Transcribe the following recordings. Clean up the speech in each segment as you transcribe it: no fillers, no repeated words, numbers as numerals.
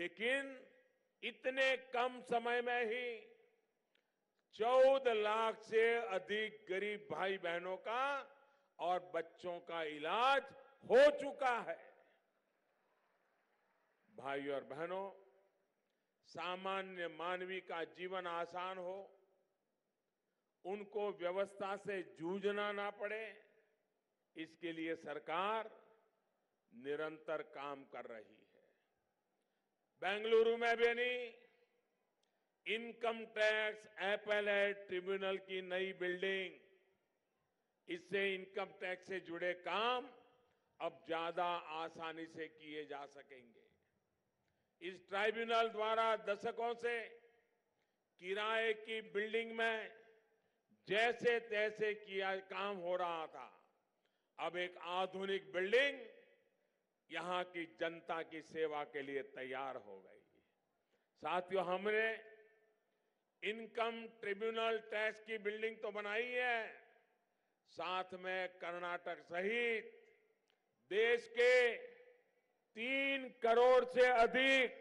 लेकिन इतने कम समय में ही 14 लाख से अधिक गरीब भाई बहनों का और बच्चों का इलाज हो चुका है। भाइयों और बहनों, सामान्य मानवी का जीवन आसान हो, उनको व्यवस्था से जूझना ना पड़े, इसके लिए सरकार निरंतर काम कर रही है। बेंगलुरु में भी नहीं, इनकम टैक्स अपीलेट ट्रिब्यूनल की नई बिल्डिंग, इससे इनकम टैक्स से जुड़े काम अब ज्यादा आसानी से किए जा सकेंगे। इस ट्राइब्यूनल द्वारा दशकों से किराए की बिल्डिंग में जैसे तैसे किया काम हो रहा था, अब एक आधुनिक बिल्डिंग यहां की जनता की सेवा के लिए तैयार हो गई। साथियों, हमने इनकम ट्रिब्यूनल टैक्स की बिल्डिंग तो बनाई है, साथ में कर्नाटक सहित देश के 3 करोड़ से अधिक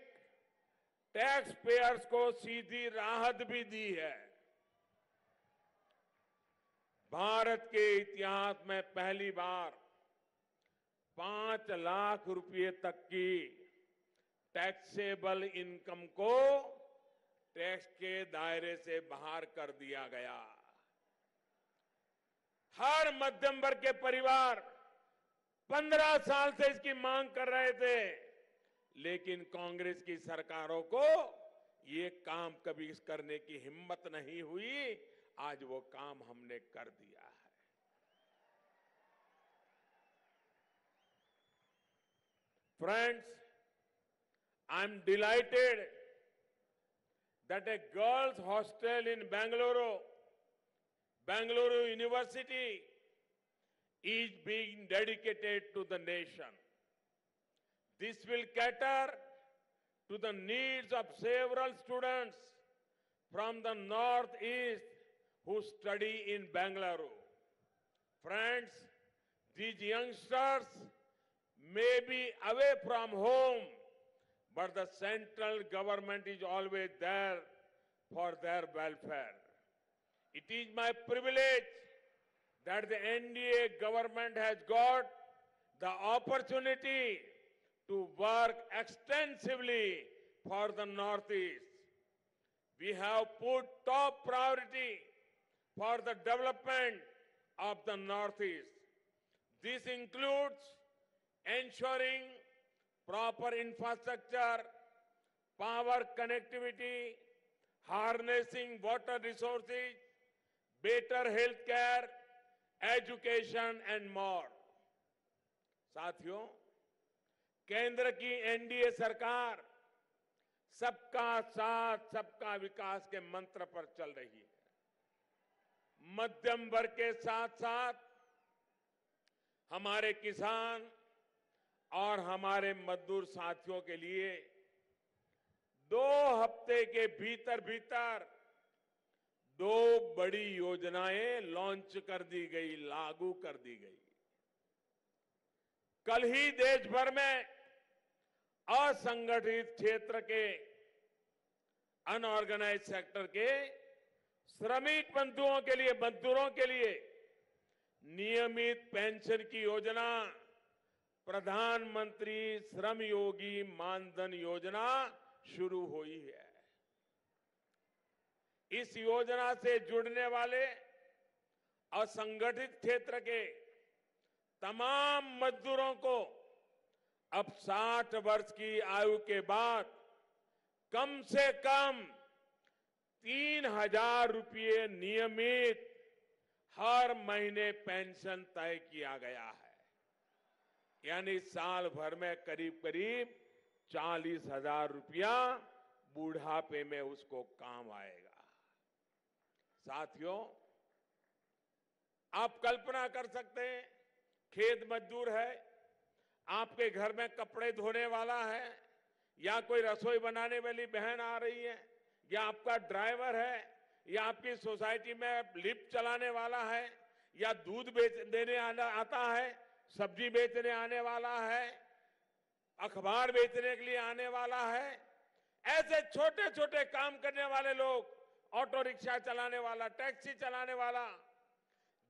टैक्स पेयर्स को सीधी राहत भी दी है। भारत के इतिहास में पहली बार 5 लाख रुपए तक की टैक्सेबल इनकम को टैक्स के दायरे से बाहर कर दिया गया। हर मध्यम वर्ग के परिवार 15 साल से इसकी मांग कर रहे थे, लेकिन कांग्रेस की सरकारों को ये काम कभी करने की हिम्मत नहीं हुई। आज वो काम हमने कर दिया है। Friends, I'm delighted that a girls' hostel in Bengaluru University, is being dedicated to the nation. This will cater to the needs of several students from the northeast who study in Bengaluru. Friends, these youngsters may be away from home, but the central government is always there for their welfare. It is my privilege that the NDA government has got the opportunity to work extensively for the Northeast. We have put top priority for the development of the Northeast. This includes ensuring proper infrastructure, power connectivity, harnessing water resources, better health care, education and more. साथियों, केंद्र की NDA सरकार सबका साथ सबका विकास के मंत्र पर चल रही है। मध्यम वर्ग के साथ साथ हमारे किसान और हमारे मजदूर साथियों के लिए 2 हफ्ते के भीतर भीतर 2 बड़ी योजनाएं लॉन्च कर दी गई, लागू कर दी गई। कल ही देश भर में असंगठित क्षेत्र के, अनऑर्गेनाइज सेक्टर के श्रमिक बंधुओं के लिए, मजदूरों के लिए नियमित पेंशन की योजना, प्रधानमंत्री श्रम योगी मानधन योजना शुरू हुई है। इस योजना से जुड़ने वाले असंगठित क्षेत्र के तमाम मजदूरों को अब 60 वर्ष की आयु के बाद कम से कम 3,000 रुपये नियमित हर महीने पेंशन तय किया गया है। यानी साल भर में करीब करीब 40,000 रुपया बुढ़ापे में उसको काम आएगा। साथियों, आप कल्पना कर सकते हैं, खेत मजदूर है, आपके घर में कपड़े धोने वाला है, या कोई रसोई बनाने वाली बहन आ रही है, या आपका ड्राइवर है, या आपकी सोसाइटी में लिफ्ट चलाने वाला है, या दूध देने आता है, सब्जी बेचने आने वाला है, अखबार बेचने के लिए आने वाला है, ऐसे छोटे छोटे काम करने वाले लोग, ऑटो रिक्शा चलाने वाला, टैक्सी चलाने वाला,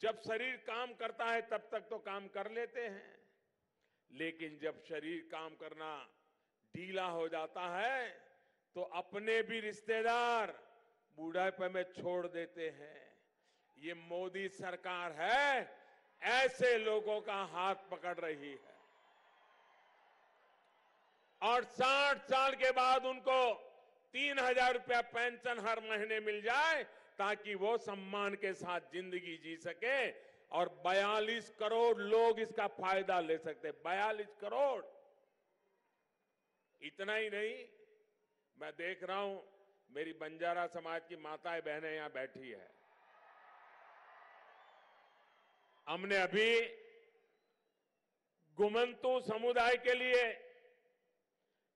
जब शरीर काम करता है तब तक तो काम कर लेते हैं, लेकिन जब शरीर काम करना ढीला हो जाता है तो अपने भी रिश्तेदार बुढ़ापे में छोड़ देते हैं। ये मोदी सरकार है, ऐसे लोगों का हाथ पकड़ रही है और 60 साल के बाद उनको 3,000 रुपया पेंशन हर महीने मिल जाए ताकि वो सम्मान के साथ जिंदगी जी सके और 42 करोड़ लोग इसका फायदा ले सकते। 42 करोड़। इतना ही नहीं, मैं देख रहा हूं मेरी बंजारा समाज की माताएं बहनें यहां बैठी है। हमने अभी गुमंतु समुदाय के लिए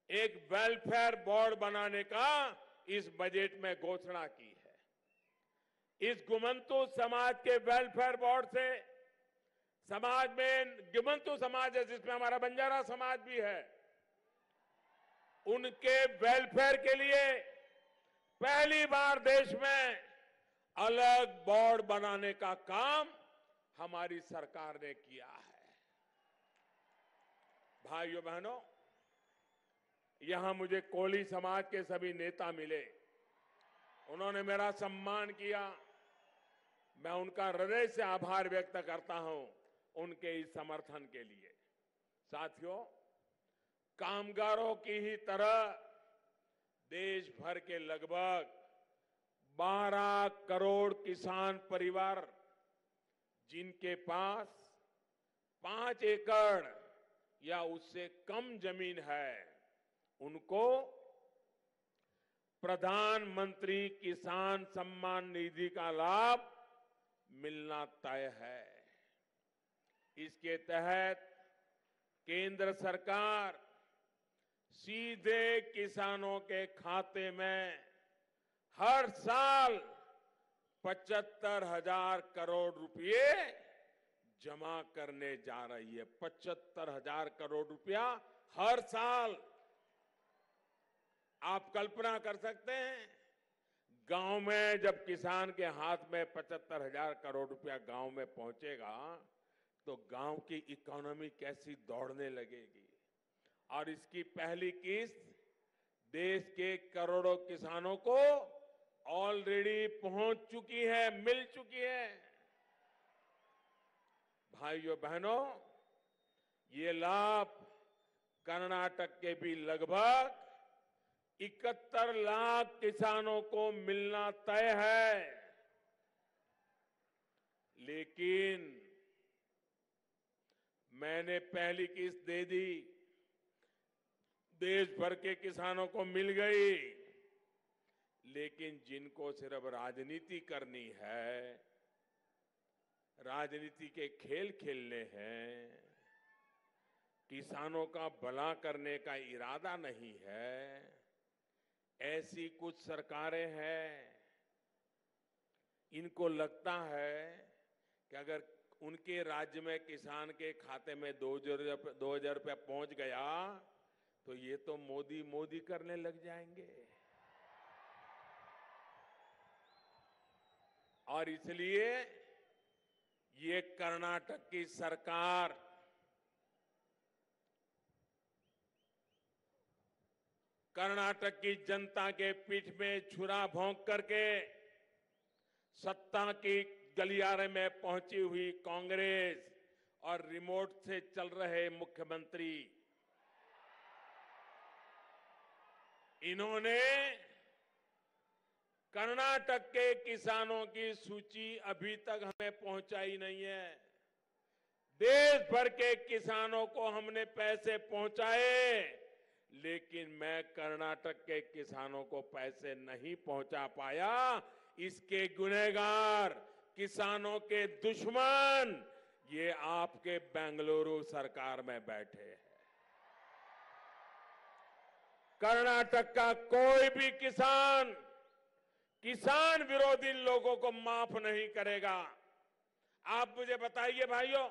एक वेलफेयर बोर्ड बनाने का इस बजट में घोषणा की है। इस गुमंतु समाज के वेलफेयर बोर्ड से समाज में गुमंतु समाज है जिसमें हमारा बंजारा समाज भी है, उनके वेलफेयर के लिए पहली बार देश में अलग बोर्ड बनाने का काम हमारी सरकार ने किया है। भाइयों बहनों, यहां मुझे कोली समाज के सभी नेता मिले, उन्होंने मेरा सम्मान किया। मैं उनका हृदय से आभार व्यक्त करता हूं उनके इस समर्थन के लिए। साथियों, कामगारों की ही तरह देश भर के लगभग 12 करोड़ किसान परिवार जिनके पास 5 एकड़ या उससे कम जमीन है, उनको प्रधानमंत्री किसान सम्मान निधि का लाभ मिलना तय है। इसके तहत केंद्र सरकार सीधे किसानों के खाते में हर साल 75,000 करोड़ रुपए जमा करने जा रही है। 75,000 करोड़ रुपया हर साल। आप कल्पना कर सकते हैं, गांव में जब किसान के हाथ में 75,000 करोड़ रुपया गांव में पहुंचेगा तो गांव की इकोनॉमी कैसी दौड़ने लगेगी। और इसकी पहली किस्त देश के करोड़ों किसानों को ऑलरेडी पहुंच चुकी है, मिल चुकी है। भाइयों बहनों, ये लाभ कर्नाटक के भी लगभग 71 लाख किसानों को मिलना तय है। लेकिन मैंने पहली किस्त दे दी, देश भर के किसानों को मिल गई, लेकिन जिनको सिर्फ राजनीति करनी है, राजनीति के खेल खेलने हैं, किसानों का भला करने का इरादा नहीं है, ऐसी कुछ सरकारें हैं। इनको लगता है कि अगर उनके राज्य में किसान के खाते में 2,000 रुपया पहुंच गया तो ये तो मोदी मोदी करने लग जाएंगे। और इसलिए ये कर्नाटक की सरकार कर्नाटक की जनता के पीठ में छुरा भोंक करके सत्ता की गलियारे में पहुंची हुई कांग्रेस और रिमोट से चल रहे मुख्यमंत्री, इन्होंने कर्नाटक के किसानों की सूची अभी तक हमें पहुंचाई नहीं है। देश भर के किसानों को हमने पैसे पहुंचाए, लेकिन मैं कर्नाटक के किसानों को पैसे नहीं पहुंचा पाया। इसके गुनहगार, किसानों के दुश्मन, ये आपके बेंगलुरु सरकार में बैठे हैं। कर्नाटक का कोई भी किसान विरोधी लोगों को माफ नहीं करेगा। आप मुझे बताइए भाइयों,